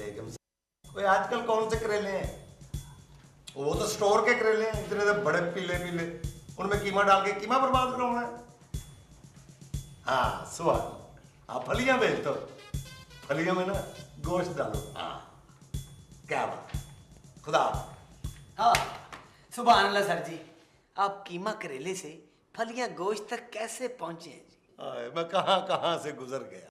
बेगम साहब, कोई आजकल कौन से करेले हैं? वो तो स्टोर के करेले हैं, इतने तो बड़े पीले पीले, उनमें कीमा डाल के कीमा बर्बाद कराना है। हाँ सुहान, आप फलियां बेच दो, फलियों में ना गोश्त डालो। हाँ क्या बात, खुदा। हाँ सुभान अल्लाह सर जी, आप कीमा करेले से फलियां गोश्त तक कैसे पहुंचे हैं जी? मैं कहाँ कहाँ से गुजर गया।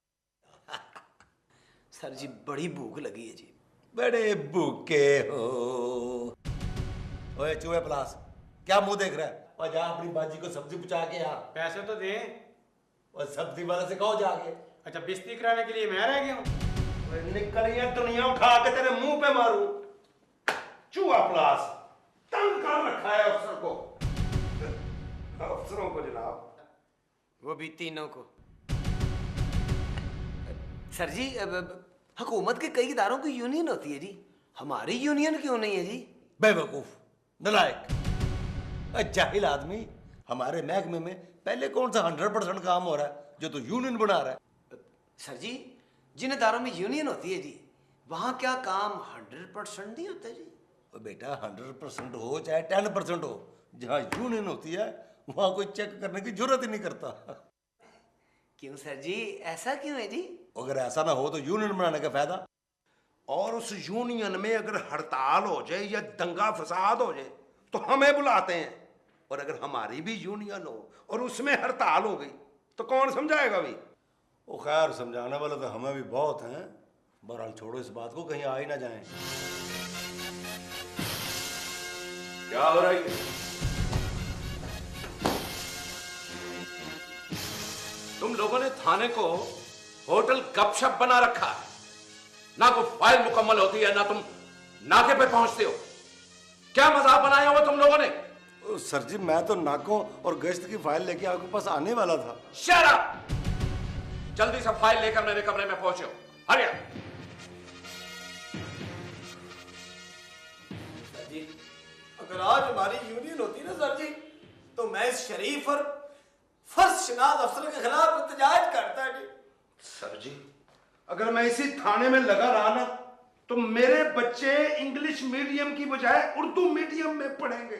सर जी बड़ी भूख लगी है जी। बड़े भूखे हो। ओए चूहे प्लास, क्या मुंह देख रहा है? और जा अपनी बाजी को सब्जी पहुंचा के आ। पैसे तो दे। और सब्जी वाले से कहो जाके। अच्छा बिस्ती कराने के लिए मैं रह गया हूँ। निकल ये दुनिया उठा के तेरे मुंह पे मारूं। चूहा प्लास, तंग कर रखा है अफसर को। अफसरों को जनाब, वो भी तीनों को। सर जी हुकूमत के कई इदारों की यूनियन होती है जी, हमारी यूनियन क्यों नहीं है जी? बेवकूफ, नलायक, जाहिल आदमी। हमारे महकमे में पहले कौन सा 100% काम हो रहा है जो तो यूनियन बना रहा है? सर जी जिन इदारों में यूनियन होती है जी, वहां क्या काम 100% नहीं होता जी? बेटा 100% हो चाहे 10% हो, जहाँ यूनियन होती है वहां कोई चेक करने की जरूरत ही नहीं करता। क्यों सर जी, ऐसा क्यों है जी? अगर ऐसा ना हो तो यूनियन बनाने का फायदा। और उस यूनियन में अगर हड़ताल हो जाए या दंगा फसाद हो जाए तो हमें बुलाते हैं, और अगर हमारी भी यूनियन हो और उसमें हड़ताल हो गई तो कौन समझाएगा भाई? वो खैर समझाने वाले तो हमें भी बहुत हैं। बहरहाल छोड़ो इस बात को, कहीं आ ही ना जाए। क्या हो रहा है? तुम लोगों ने थाने को होटल गपशप बना रखा है, ना कोई फाइल मुकम्मल होती है ना तुम नाके पे पहुंचते हो। क्या मजाक बनाया हुआ तुम लोगों ने? सर जी मैं तो नाकों और गश्त की फाइल लेके आपके पास आने वाला था। Shut up! जल्दी से फाइल लेकर मेरे कमरे में पहुंचे हो। हरिया। सर जी अगर आज हमारी यूनियन होती ना सर जी, तो मैं इस शरीफ और फर्स्ट शनाज अफसर के खिलाफ एहतजाज करता जी। सर जी अगर मैं इसी थाने में लगा रहा ना तो मेरे बच्चे इंग्लिश मीडियम की बजाय उर्दू मीडियम में पढ़ेंगे।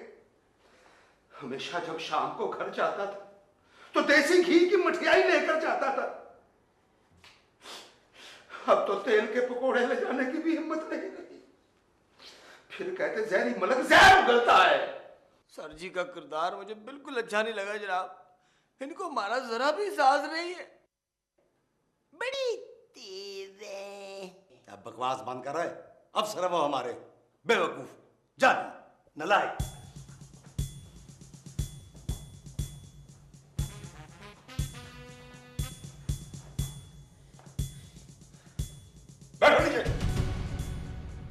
हमेशा जब शाम को घर जाता था तो देसी घी की मठियाई लेकर जाता था, अब तो तेल के पकोड़े ले जाने की भी हिम्मत नहीं रही। फिर कहते जहरी मलक जहर उगलता है। सर जी का किरदार मुझे बिल्कुल अच्छा नहीं लगा जनाब, इनको हमारा जरा भी साज नहीं है, बड़ी तेज है। अब बकवास बंद कर रहे, अब सर वो हमारे बेवकूफ जानी नलायक। बैठो नीचे।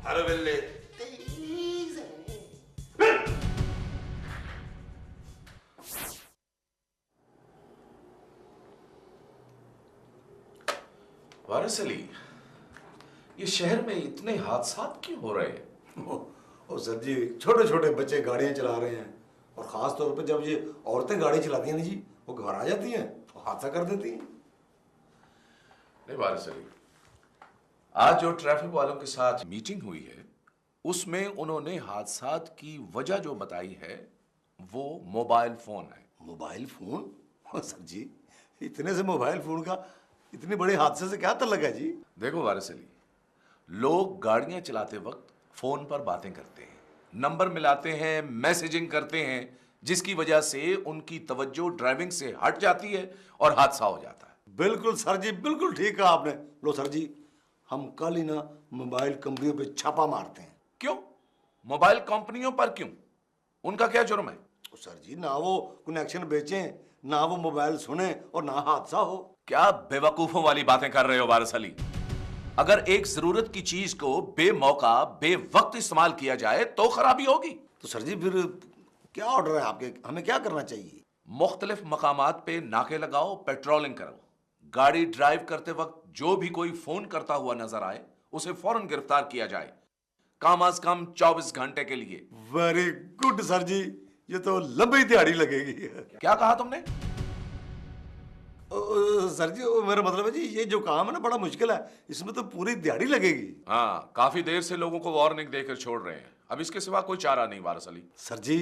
हर बिल्ले तेज है। वारिस अली, ये शहर में इतने हादसा क्यों हो रहे हैं? ओ सर जी छोटे छोटे बच्चे गाड़ियां चला रहे हैं, और खास तौर पे जब ये औरतें गाड़ी चलाती हैं ना जी, वो घबरा जाती हैं, वो हादसा कर देती हैं। नहीं वारिस अली, आज जो ट्रैफिक वालों के साथ मीटिंग हुई है उसमें उन्होंने हादसा की वजह जो बताई है वो मोबाइल फोन है। Mobile phone? Oh sir ji इतने से मोबाइल फोन का इतने बड़े हादसे से क्या ताल्लुक है जी? देखो वारिस अली, लोग गाड़ियां चलाते वक्त फोन पर बातें करते हैं, नंबर मिलाते हैं, मैसेजिंग करते हैं, जिसकी वजह से उनकी तवज्जो ड्राइविंग से हट जाती है और हादसा हो जाता है। बिल्कुल सर जी, बिल्कुल ठीक कहा आपने। लो सर जी हम कल ही ना मोबाइल कंपनियों पे छापा मारते हैं। क्यों? मोबाइल कंपनियों पर क्यों? उनका क्या जुर्म है? सर जी ना वो कनेक्शन बेचें, ना वो मोबाइल सुने और ना हादसा हो। क्या बेवकूफों वाली बातें कर रहे हो वारिस अली? अगर एक जरूरत की चीज को बेमौका बेवक्त इस्तेमाल किया जाए तो खराबी होगी। तो सर जी फिर क्या ऑर्डर है आपके, हमें क्या करना चाहिए? मुख्तलिफ मकामात पे नाके लगाओ, पेट्रोलिंग करो, गाड़ी ड्राइव करते वक्त जो भी कोई फोन करता हुआ नजर आए उसे फौरन गिरफ्तार किया जाए, कम अज कम 24 घंटे के लिए। वेरी गुड सर जी, ये तो लंबी दिहाड़ी लगेगी। क्या कहा तुमने? सर जी वो मेरा मतलब है जी ये जो काम है ना बड़ा मुश्किल है, इसमें तो पूरी दिहाड़ी लगेगी। हाँ, काफी देर से लोगों को वार्निंग देकर छोड़ रहे हैं। अब इसके सिवा कोई चारा नहीं वारिस अली। सर जी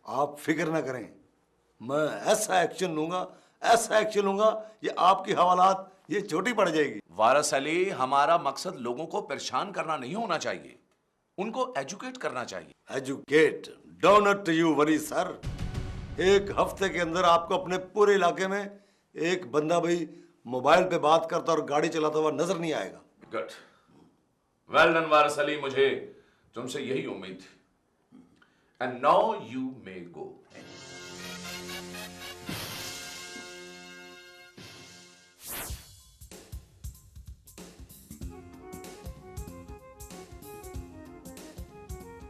आप फिक्र ना करें, मैं ऐसा एक्शन लूंगा, ऐसा एक्शन लूंगा, ये आपकी हवालात ये छोटी पड़ जाएगी। वारिस अली, हमारा मकसद लोगों को परेशान करना नहीं होना चाहिए, उनको एजुकेट करना चाहिए। Educate, don't you worry sir. एक हफ्ते के अंदर आपको अपने पूरे इलाके में एक बंदा भाई मोबाइल पे बात करता और गाड़ी चलाता हुआ नजर नहीं आएगा। गुड, वेल डन वारिस अली, मुझे तुमसे यही उम्मीद थी। एंड नाउ यू मे गो।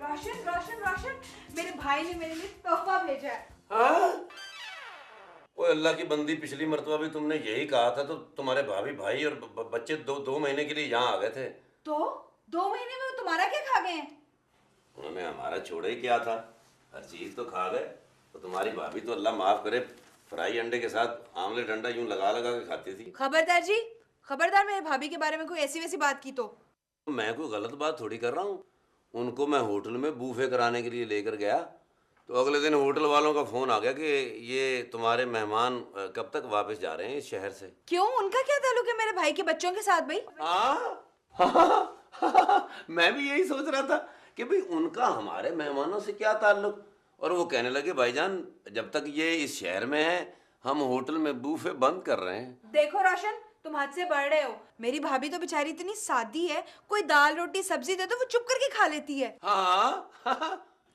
रोशन रोशन रोशन, मेरे भाई ने मेरे लिए तोहफा भेजा है। हाँ? ओए अल्लाह की बंदी, पिछली मर्तबा भी तुमने यही कहा था तो तुम्हारे भाभी भाई और बच्चे दो महीने के लिए यहाँ आ गए थे। तो 2 महीने में वो तुम्हारा क्या खा गए? उन्होंने हमारा छोड़ा ही क्या था, हर चीज तो खा गए। तो तुम्हारी भाभी तो अल्लाह माफ करे फ्राई अंडे के साथ आमलेट अंडा यूं लगा लगा के खाती थी। खबरदार जी, खबरदार मेरे भाभी के बारे में कोई ऐसी वैसी बात की तो। मैं कोई गलत बात थोड़ी कर रहा हूँ। उनको मैं होटल में बूफे कराने के लिए लेकर गया तो अगले दिन होटल वालों का फोन आ गया कि ये तुम्हारे मेहमान कब तक वापस जा रहे हैं इस शहर से। क्यों, उनका क्या ताल्लुक है मेरे भाई के बच्चों के साथ भाई? मैं भी यही सोच रहा था कि भाई उनका हमारे मेहमानों से क्या ताल्लुक। और वो कहने लगे भाईजान जब तक ये इस शहर में है हम होटल में बूफे बंद कर रहे हैं। देखो रोशन, तुम हद से बढ़ रहे हो। मेरी भाभी तो बेचारी इतनी सादी है, कोई दाल रोटी सब्जी दे दो वो चुप करके खा लेती है। हाँ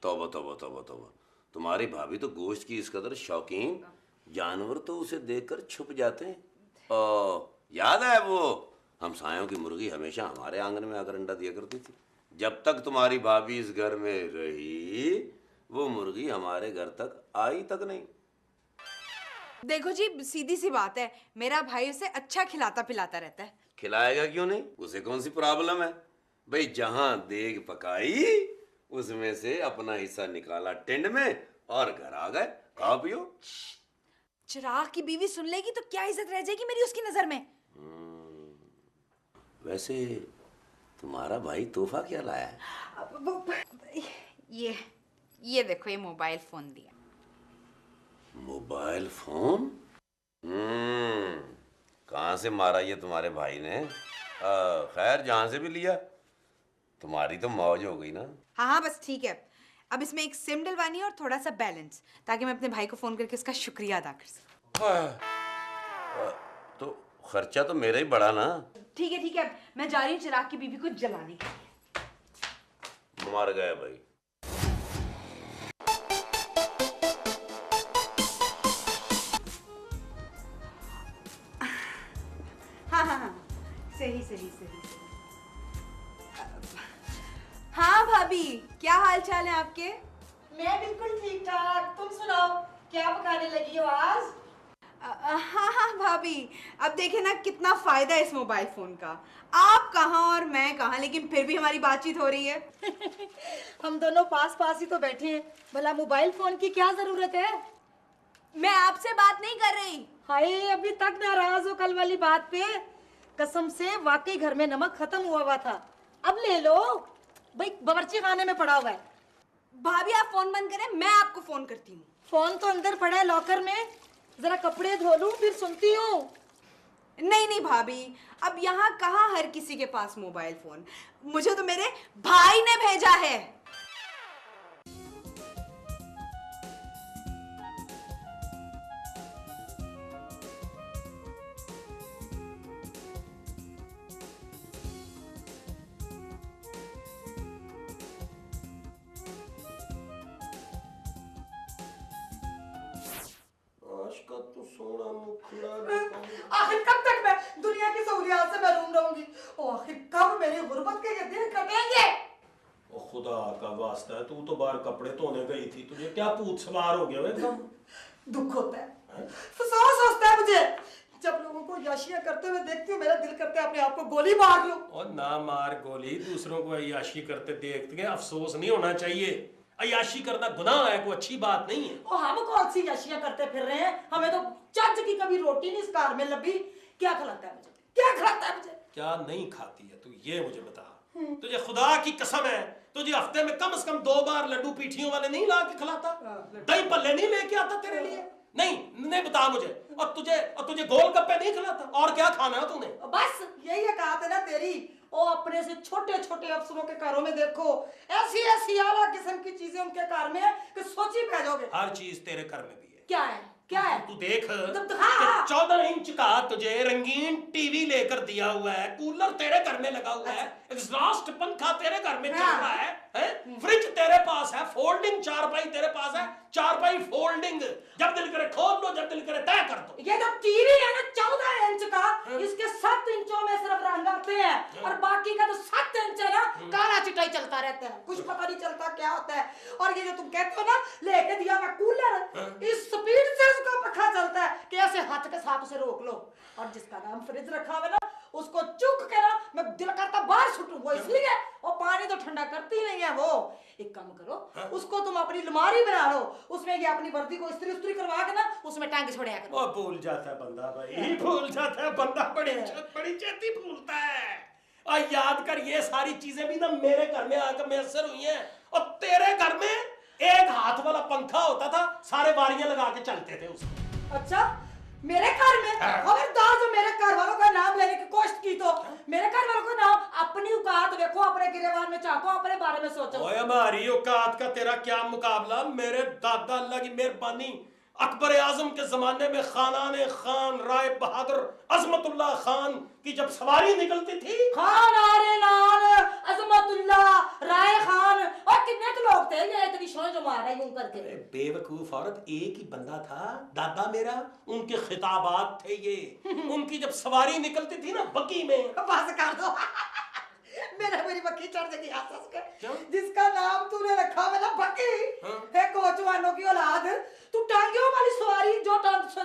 तौबा तौबा तौबा तौबा, तुम्हारी भाभी तो गोश्त की इस कदर शौकीन, जानवर तो उसे देखकर छुप जाते हैं। याद है वो हमसायों की मुर्गी हमेशा हमारे आंगन में आकर अंडा दिया करती थी। जब तक तुम्हारी भाभी इस घर में रही वो मुर्गी हमारे घर तक आई तक नहीं। देखो जी, सीधी सी बात है, मेरा भाई उसे अच्छा खिलाता पिलाता रहता है। खिलाएगा क्यों नहीं, उसे कौन सी प्रॉब्लम है भाई। जहां देग पकाई उसमें से अपना हिस्सा निकाला टेंड में और घर आ गए, खाओ पियो। चिराग की बीवी सुन लेगी तो क्या इज्जत रह जाएगी मेरी उसकी नजर में। वैसे तुम्हारा भाई तोहफा क्या लाया है? ये देखो, ये मोबाइल फोन दिया। Mobile phone? कहाँ से मारा ये तुम्हारे भाई ने? खैर जहां से भी लिया तुम्हारी तो मौज हो गई ना। हाँ बस ठीक है। अब इसमें एक सिम डलवानी है और थोड़ा सा बैलेंस, ताकि मैं अपने भाई को फोन करके उसका शुक्रिया अदा कर सकूं। तो खर्चा तो मेरा ही बड़ा ना। ठीक है, मैं जा रही हूँ चिराग की बीवी को जलाने के लिए। मर गया भाई। हाँ, सही। हाँ भाभी, क्या हाल चाल है आपके? मैं बिल्कुल ठीक ठाक। तुम सुनाओ, क्या पकाने लगी हो आज? हाँ भाभी, अब देखे ना कितना फायदा है इस मोबाइल फोन का। आप कहाँ और मैं कहाँ, लेकिन फिर भी हमारी बातचीत हो रही है। हम दोनों पास पास ही तो बैठे हैं, भला मोबाइल फोन की क्या जरूरत है? मैं आपसे बात नहीं कर रही। हाय, अभी तक नाराज हो कल वाली बात पे? कसम से वाकई घर में नमक खत्म हुआ था। अब ले लो भाई, बावर्ची खाने में पड़ा हुआ है। भाभी आप फोन बंद करें, मैं आपको फोन करती हूँ। फोन तो अंदर पड़ा है लॉकर में, जरा कपड़े धो लूं फिर सुनती हूँ। नहीं भाभी, अब यहाँ कहाँ हर किसी के पास मोबाइल फोन। मुझे तो मेरे भाई ने भेजा है। आखिर कब तक मैं दुनिया की सहूलियात से महरूम रहूंगी? और आखिर कब मेरी गुर्बत के ये दिन कटेंगे? ओ खुदा का वास्ता है, तू तो बाहर कपड़े धोने गई थी, तुझे क्या भूत सवार हो गया एकदम? दुख होता है, अफसोस होता है मुझे जब लोगों को याशियां करते हुए देखती हूँ। मेरा दिल करता है अपने आप को गोली मार लूं। और ना मार गोली, दूसरों को अय्याशी करते देखते हैं, अफसोस नहीं होना चाहिए। अय्याशी करना गुनाह है, कोई अच्छी बात नहीं है। और हम कौन सी याशियां करते फिर रहे हैं? हमें तो चर्च की कभी रोटी नहीं इस कार में लबी। क्या खिलाता है मुझे, क्या खिलाता है मुझे? क्या नहीं खाती है तू, ये मुझे बता। तुझे खुदा की कसम है, तुझे हफ्ते में कम से कम 2 बार लड्डू पीठियों वाले नहीं ला के खिलाता? दही पल्ले नहीं लेके आता तेरे लिए? नहीं बता मुझे। और तुझे गोलगप्पे नहीं खिलाता? और क्या खाना है तूने? बस यही कहा था ना तेरी, ओ अपने से छोटे छोटे अफसरों के कारों में देखो, ऐसी ऐसी आला किस्म की चीजें उनके कार में है कि सोची पै जाओगे। हर चीज तेरे घर में भी है। क्या है, क्या है? तू देख, हाँ। 14 इंच का तुझे रंगीन टीवी लेकर दिया हुआ है, कूलर तेरे घर में लगा हुआ है, एग्जॉस्ट पंखा तेरे घर में चल रहा है, फ्रिज तेरे पास है, फोल्डिंग चारपाई तेरे पास है, चारपाई फोल्डिंग, जब दिल करे खोल लो, जब दिल करे तय कर दो। ये जो टीवी है ना 14 इंच का, इसके 7 इंचों में सिर्फ रंग आते हैं और बाकी का जो 7 इंच है ना काला चिटाई चलता रहता है, कुछ पता नहीं चलता क्या होता है। और ये जो तुम कहते हो ना लेके दिया मैं कूलर, इस स्पीड से उसका पंखा चलता है कि ऐसे हाथ के साथ उसे रोक लो। और जिसका नाम फ्रिज रखा हुआ ना उसको चुक के ना मैं दिल करता बाहर सुटूं, वो इसलिए वो पानी तो ठंडा करती नहीं है। वो एक काम करो, उसको तुम अपनी अलमारी बना लो, उसमें ये अपनी वर्दी को इस्त्री उस्त्री करवा के ना उसमें टांग छोड़िया करो। वो भूल जाता है बंदा भाई, भूल जाता है बंदा, बड़ी छेती भूलता है। और याद कर, ये सारी चीजें भी ना मेरे घर में आकर मैसर हुई हैं। और तेरे घर में एक हाथ वाला पंखा होता था, सारे बारियां लगा के चलते थे उसको। अच्छा, मेरे घर में खबरदार जो मेरे घर वालों का नाम लेने की कोशिश की तो मेरे घर वालों का नाम, अपनी औकात देखो, अपने गिरेबान में झांको, अपने बारे में सोचो। ओए हमारी औकात का तेरा क्या मुकाबला? मेरे दादा अल्लाह की मेहरबानी अकबर आजम के जमाने में खानाने खान राय बहादुर अजमतुल्लाह खान की जब सवारी निकलती थी, खान आरे नान अजमतुल्लाह राय खान और कितने तो लोग थे ये इतनी शोर जो मारा यूं करके। बेवकूफ औरत, एक ही बंदा था दादा मेरा, उनके खिताबात थे ये। उनकी जब सवारी निकलती थी ना बग्गी में, बस कर दो मेरी बग्गी चढ़ जाएगी आसपास के, जिसका नाम तूने रखा है ना बग्गी है, कोचवानों की औलाद। तू टांगियों वाली सवारी, जो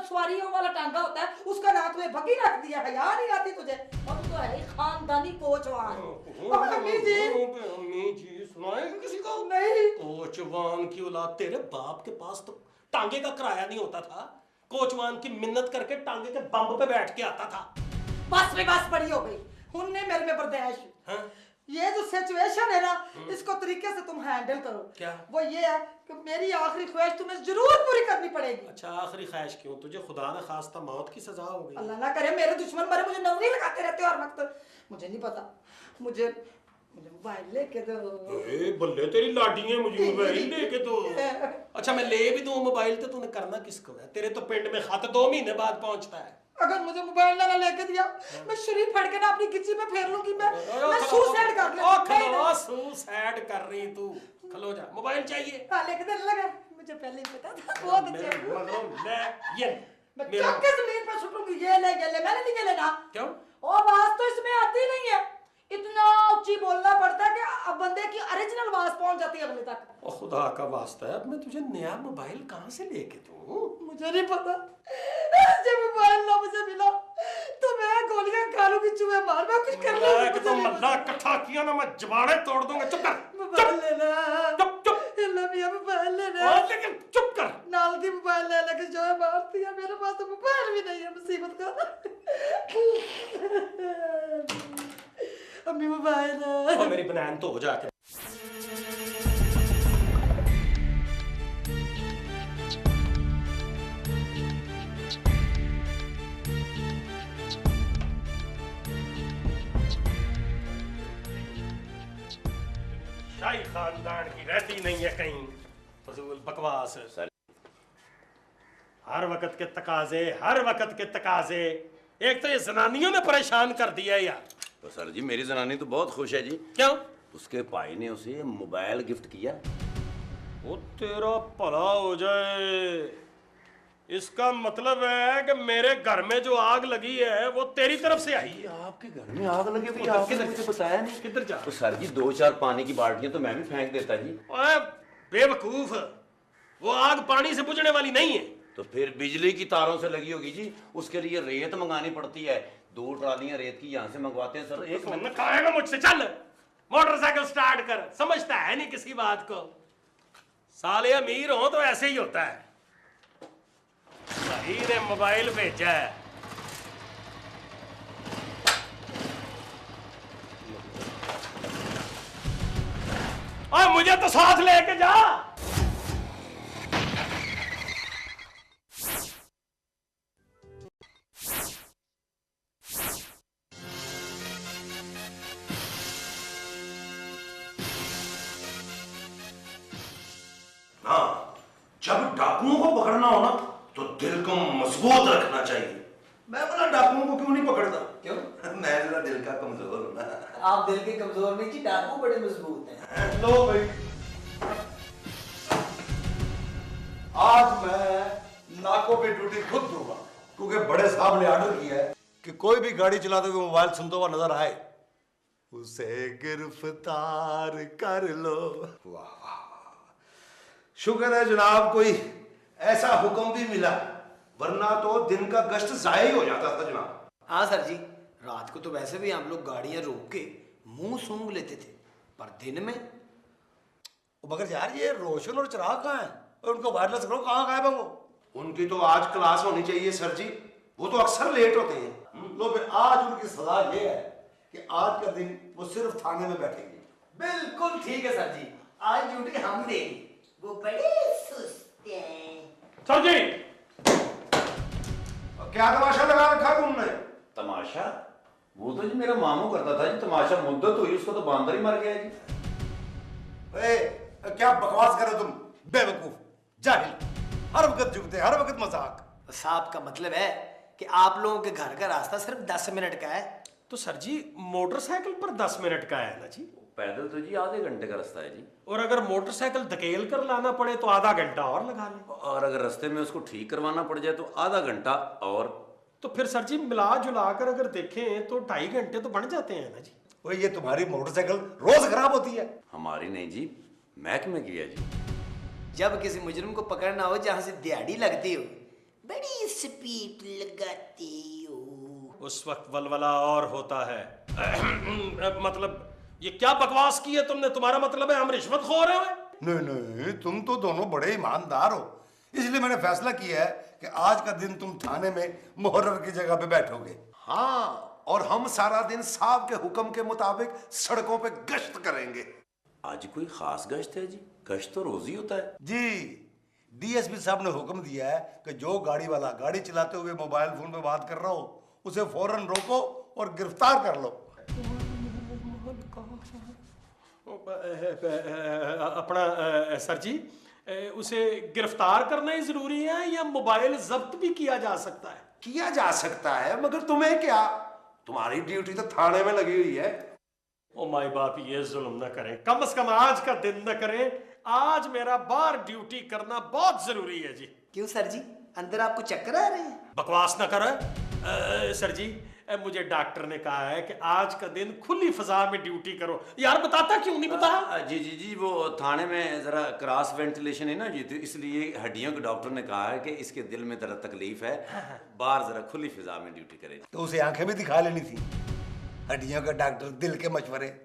सवारियों वाला टांगा होता है उसका नाम तुम्हें बग्गी रख दिया है, याद नहीं आती तुझे? और तू तो है खानदानी कोचवान। अम्मी जी सुनाएगी किसी को? नहीं। कोचवान की औलाद, तेरे बाप के पास तो टांगे का किराया नहीं होता था, कोचवान की मिन्नत करके टांगे के बम्ब पे बैठ के आता था। बस में बस बड़ी हो गई, उनने मेरे में बर्दाश्त। ये जो सिचुएशन है ना इसको तरीके से तुम हैंडल करो। क्या? वो ये है कि मेरी आखिरी ख्वाहिश तुम्हें जरूर पूरी करनी पड़ेगी। अच्छा, आखिरी ख्वाहिश क्यों? तुझे खुदा न खास्ता मौत की सजा हो गई? अल्लाह ना करे मेरे दुश्मन मरे, मुझे नजरें लगाते रहते हो हर वक्त। मुझे नहीं पता, मुझे मोबाइल लेके दो। ए बल्ले तेरी लाडी है, मुझे मोबाइल लेके दो। अच्छा मैं ले भी दूं मोबाइल तो तूने करना किसको है? तेरे तो पिंड में खत 2 महीने बाद पहुंचता है। अगर मुझे मोबाइल ना लेके दिया मैं शरीर फाड़ के ना अपनी गिच्ची में फेर लूंगी, मैं सुसाइड कर लूंगी। सुसाइड कर रही तू? खलो जा, मोबाइल चाहिए? हां लेके देने लगा, मुझे पहले ही पता था। बहुत अच्छे ले ये मैं चक्के जमीन पर सुटूंगी। ये ले मैंने नहीं लेना। क्यों? ओ आवाज तो इसमें आती नहीं है, इतना ऊंची बोलना पड़ता है कि अब बंदे की ओरिजिनल आवाज पहुंच जाती है अगले तक। ओ खुदा का वास्ता है, अब मैं तुझे नया मोबाइल कहां से लेके दूं? मुझे नहीं पता, जब मोबाइल ना मुझे मिला तो मैं गोलियां खा लूंगी, चूहे मार, मैं कुछ कर लूंगी। तो मल्ला इकट्ठा किया ना, मैं जबाड़े तोड़ दूंगा। चुप कर, मोबाइल लेना, चुप लबिया मोबाइल लेना। लेकिन चुप कर। नाल दी मोबाइल ले लेके जो है मारती है, मेरे पास तो मोबाइल भी नहीं है, मुसीबत का। अम्मी मोबाइल और मेरी बनान तो हो जाके। शाही खानदान की रहती नहीं है कहीं फजूल बकवास। हर वक्त के तकाजे, हर वक्त के तकाजे। एक तो ये जनानियों ने परेशान कर दिया है यार। तो सर जी मेरी जनानी तो बहुत खुश है जी। क्यों? उसके भाई ने उसे मोबाइल गिफ्ट किया। वो तेरा भला हो जाए, इसका मतलब है कि मेरे घर में जो आग लगी है वो तेरी तरफ से आई है। आपके घर में आग लगी हुई, आपने मुझे बताया नहीं। किधर जा? तो सर जी 2-4 पानी की बाल्टियां तो मैं भी फेंक देता जी। ओए बेवकूफ, वो आग पानी से बुझने वाली नहीं है। तो फिर बिजली की तारों से लगी होगी जी। उसके लिए रेत मंगानी पड़ती है, 2 ट्रालियां रेत की यहाँ से मंगवाते हैं सर। एक मिनट खाएगा मुझसे। चल मोटरसाइकिल स्टार्ट कर, समझता है नहीं किसी बात को। साले अमीर हो तो ऐसे ही होता है। भाई ने मोबाइल भेजा है। और मुझे तो साथ लेके जा। हाँ, जब डाकुओं को पकड़ना हो ना तो दिल को मजबूत रखना चाहिए। मैं बोला डाकुओं को क्यों नहीं पकड़ता? क्यों? मैं जरा दिल का कमजोर हूं ना। आप दिल के कमजोर नहीं जी, डाकू बड़े मजबूत हैं। लो भाई, आज मैं नाकों पे ड्यूटी खुद दूंगा, क्योंकि बड़े साहब ने ऑर्डर किया है कि कोई भी गाड़ी चलाते हुए मोबाइल सुनता हुआ नजर आए उसे गिरफ्तार कर लो। वाह वाह, शुक्र है जनाब कोई ऐसा हुक्म भी मिला, वरना तो दिन का गश्त जाया ही हो जाता था जनाब। हाँ सर जी, रात को तो वैसे भी हम लोग गाड़ियां रोक के मुंह सूंघ लेते थे, पर दिन में मगर यार ये रोशन और चिराग कहाँ है? और उनको वायरलेस करो, कहाँ गायब है वो? उनकी तो आज क्लास होनी चाहिए सर जी, वो तो अक्सर लेट होते हैं। लो फिर आज उनकी सजा ये है कि आज का दिन वो सिर्फ थाने में बैठेंगे। बिल्कुल ठीक है सर जी, आज ड्यूटी हम देंगे, वो बड़े सुस्त हैं। सर जी, क्या तमाशा लगा रखा तुमने? तमाशा? वो तो जी मेरा मामू करता था जी तमाशा, मुद्दत हुई उसको तो बांदर ही मर गया जी। क्या बकवास कर रहे हो तुम बेवकूफ जाहिल, हर वक्त जुगते, हर वक्त मजाक। साहब का मतलब है कि आप लोगों के घर का रास्ता सिर्फ 10 मिनट का है। तो सर जी मोटरसाइकिल पर 10 मिनट का है ना जी, पैदल तो जी आधे घंटे का रास्ता है जी। और अगर मोटरसाइकिल धकेल कर लाना पड़े तो आधा घंटा और लगा ले। और अगर रास्ते में उसको ठीक करवाना पड़ जाए तो आधा घंटा और। तो फिर सर जी मिला जुला कर अगर देखें तो 2.5 घंटे तो बन जाते हैं ना जी। वो ये तुम्हारी मोटरसाइकिल रोज खराब होती है। हमारी नहीं जी, महकमे की है जी। जब किसी मुजरिम को पकड़ना हो जहां से दिहाड़ी लगती हो, बड़ी स्पीड लगाती हो, उस वक्त वलवला और होता है। मतलब ये क्या बकवास की है तुमने? तुम्हारा मतलब है हम रिश्वतखोर हैं? नहीं नहीं, तुम तो दोनों बड़े ईमानदार हो, इसलिए मैंने फैसला किया है कि आज का दिन तुम थाने में मुहर्रर की जगह पे बैठोगे। हाँ, और हम सारा दिन साहब के हुक्म के मुताबिक सड़कों पे गश्त करेंगे। आज कोई खास गश्त है जी? गश्त तो रोज ही होता है जी, डीएसपी साहब ने हुक्म दिया है कि जो गाड़ी वाला गाड़ी चलाते हुए मोबाइल फोन पे बात कर रहा हो उसे फौरन रोको और गिरफ्तार कर लो। अपना सर जी, उसे गिरफ्तार करना ही जरूरी है या मोबाइल जब्त भी किया जा सकता है? किया जा सकता है, मगर तुम्हें क्या, तुम्हारी ड्यूटी तो थाने में लगी हुई है। ओ माय बाप, ये जुल्म न करें, कम से कम आज का दिन न करें। आज मेरा बाहर ड्यूटी करना बहुत जरूरी है जी। क्यों सर जी, अंदर आपको चक्कर आ रहे हैं? बकवास न करो सर जी, मुझे डॉक्टर ने कहा है कि आज का दिन खुली फजा में ड्यूटी करो। यार बताता क्यों नहीं बता? जी जी जी, वो थाने में जरा क्रॉस वेंटिलेशन है ना जी, तो इसलिए हड्डियों के डॉक्टर ने कहा है कि इसके दिल में जरा तकलीफ है, बाहर जरा खुली फिजा में ड्यूटी करे। तो उसे आंखें भी दिखा लेनी थी। हड्डियों का डॉक्टर, दिल के मशवरे,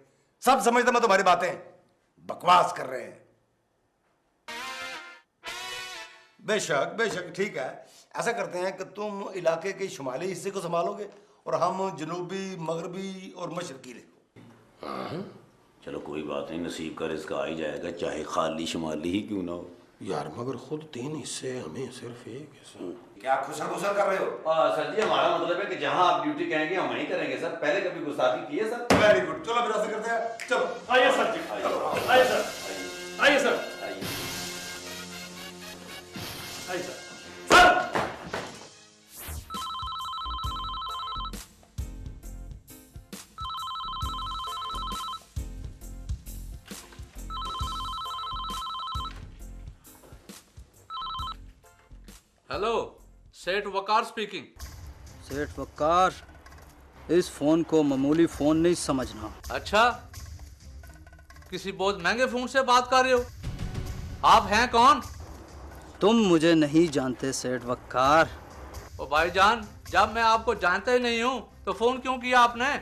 सब समझता मैं तुम्हारी बातें, बकवास कर रहे हैं। बेशक बेशक, ठीक है, ऐसा करते हैं कि तुम इलाके के शुमाली हिस्से को संभालोगे और हम जनूबी, मगरबी और मशरकी ले। चलो कोई बात नहीं, नसीब का रिज़्क आ ही जाएगा, चाहे खाली शुमाली ही क्यों ना हो। यार मगर खुद 3 हिस्से, हमें सिर्फ 1 हिस्सा। क्या खुसर खुसर कर रहे हो? सर जी, हमारा मतलब है कि जहां आप ड्यूटी कहेंगे हम वहीं करेंगे सर। पहले कभी गुस्ताखी की है सर? वेरी गुड, चलो फिर ऐसा करते हैं, चलो आइए सर जी, आइए सर, आइए सर, आइए सर। हेलो, सेठ वकार स्पीकिंग। सेठ वकार, इस फोन को मामूली फोन नहीं समझना। अच्छा, किसी बहुत महंगे फोन से बात कर रहे हो? आप हैं कौन? तुम मुझे नहीं जानते सेठ वकार। ओ भाईजान, जब मैं आपको जानता ही नहीं हूँ तो फोन क्यों किया आपने?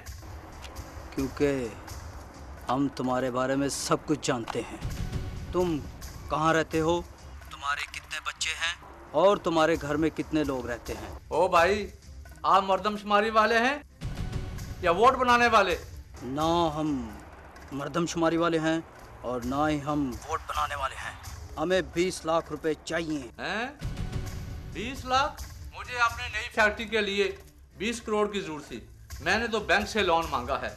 क्योंकि हम तुम्हारे बारे में सब कुछ जानते हैं। तुम कहाँ रहते हो, तुम्हारे कितने बच्चे हैं, और तुम्हारे घर में कितने लोग रहते हैं? ओ भाई, आप मर्दमशुमारी वाले हैं या वोट बनाने वाले? ना हम मर्दमशुमारी वाले हैं और ना ही हम वोट बनाने वाले हैं। हमें 20 लाख रुपए चाहिए। हैं? 20 लाख? मुझे अपनी नई फैक्ट्री के लिए 20 करोड़ की जरूरत थी। मैंने तो बैंक से लोन मांगा है।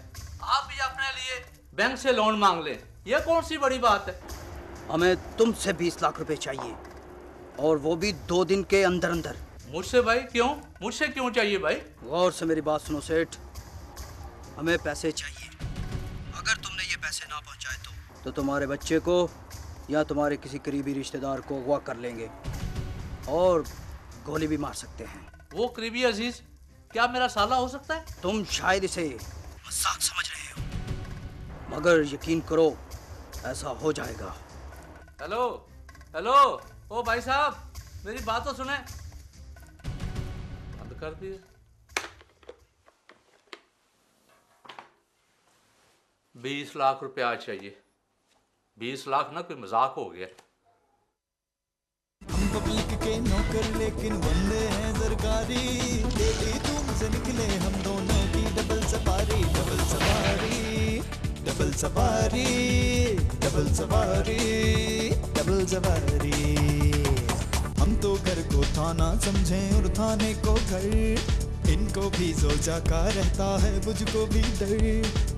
आप भी अपने लिए बैंक से लोन मांग लें। यह कौन सी बड़ी बात है? हमें तुमसे 20 लाख रुपए चाहिए और वो भी 2 दिन के अंदर अंदर। मुझसे भाई? क्यों? मुझसे क्यों चाहिए भाई? गौर से मेरी बात सुनो सेठ, हमें पैसे चाहिए। अगर तुमने ये पैसे ना पहुंचाए तो तुम्हारे बच्चे को या तुम्हारे किसी करीबी रिश्तेदार को अगवा कर लेंगे और गोली भी मार सकते हैं। वो करीबी अजीज क्या मेरा साला हो सकता है? तुम शायद इसे मजाक समझ रहे हो, मगर यकीन करो ऐसा हो जाएगा। हेलो हेलो, ओ भाई साहब, मेरी बात तो सुने। बंद कर दिए। 20 लाख रुपया चाहिए। 20 लाख ना कोई मजाक हो गया। हम पब्लिक के नौकर लेकिन बंदे हैं सरकारी, डेली तुमसे निकले हम दोनों की डबल सवारी, डबल सवारी, डबल सवारी, डबल सवारी, डबल सवारी। हम तो घर को थाना समझें और थाने को घर, इनको भी सोचा का रहता है मुझको भी डर।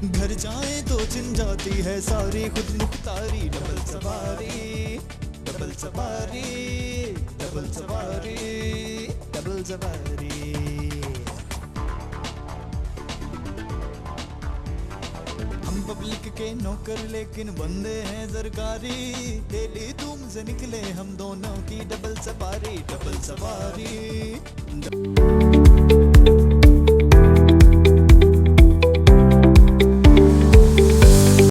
घर जाए तो चिन जाती है सारी खुद मुख्तारी, डबल सवारी, डबल सवारी, डबल सवारी, डबल सवारी। हम पब्लिक के नौकर लेकिन बंदे हैं सरकारी, डेली तुमसे निकले हम दोनों की डबल सवारी, डबल सवारी,